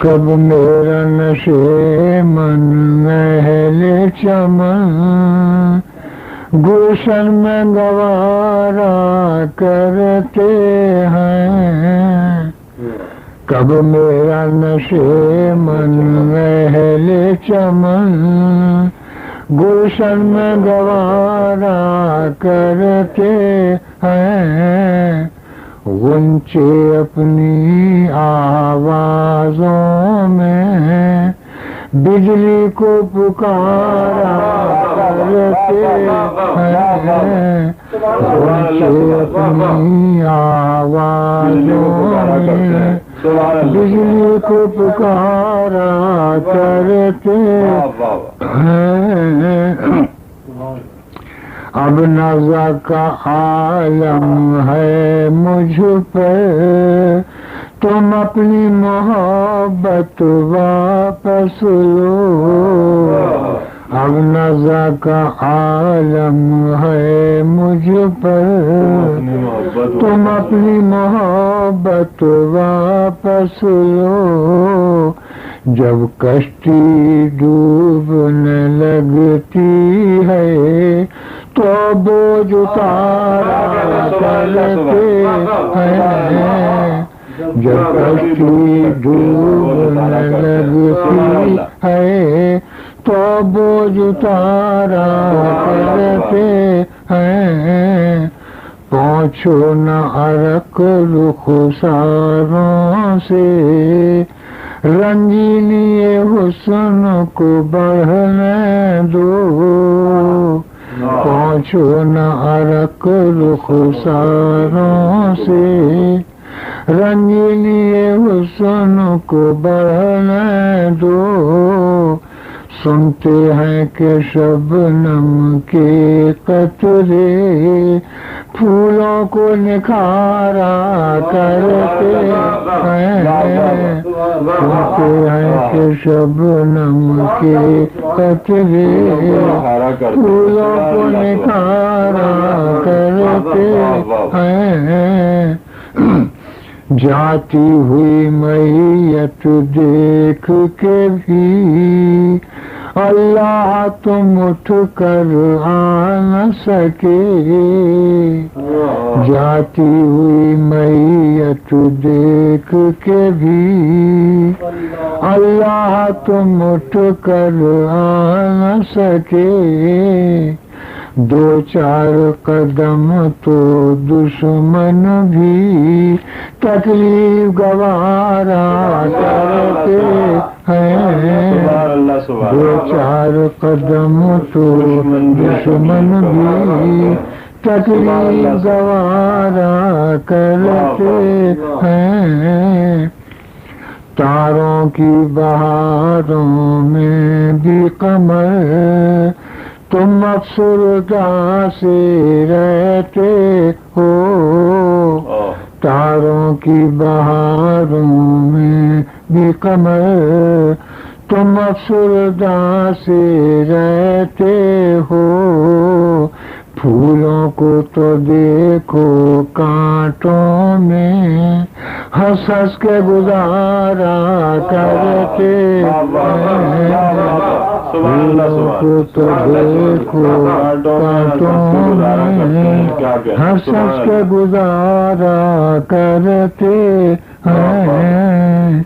کب میرا نشے من اہل چمن گلشن میں گوارا کرتے ہیں. کب میرا نشے من اہل چمن گلشن میں گوارا کرتے ہیں. غنچے اپنی آوازوں میں بجلی کو پکارا کرتے ہیں. غنچے اپنی آوازوں میں بجلی کو پکارا کرتے ہیں. اب نظر کا عالم ہے مجھ پر تم اپنی محبت واپس لو. اب نظر کا عالم ہے مجھ پر تم اپنی محبت واپس لو. جب کشتی ڈوبنے لگتی ہے تو بوجھ اتارا کرتے ہیں. جب کشتی ڈوبنے لگتی ہے تو بوجھ اتارا کرتے ہیں. پہنچو نہ عرق رخساروں سے رنگینی حسن کو بڑھنے دو. پہنچو نہ عرق رخساروں سے رنگینی حسن کو بڑھنے دو. سنتے ہیں کہ شبنم کے قطرے پھولوں کو نکھارا کرتے ہیں. سنتے ہیں کہ شبنم کے قطرے پھولوں کو نکھارا کرتے ہیں. جاتی ہوئی میت دیکھ کے بھی اللہ تم اٹھ کر آ نہ سکے. جاتی ہوئی میت دیکھ کے بھی اللہ تم اٹھ کر آ نہ سکے. دو چار قدم تو دشمن بھی تکلیف گوارا کرتے ہیں. دو چار قدم تو دشمن بھی تکلیف گوارا کرتے ہیں. تاروں کی بہاروں میں بھی قمر تم افسردہ سے رہتے ہو. تاروں کی بہاروں میں بھی قمر تم افسردہ سے رہتے ہو. پھولوں کو تو دیکھو کانٹوں میں ہنس ہنس کے گزارا کرتے ہیں. پھولوں کو تو دیکھو کانٹوں میں ہنس ہنس کے گزارا کرتے ہیں.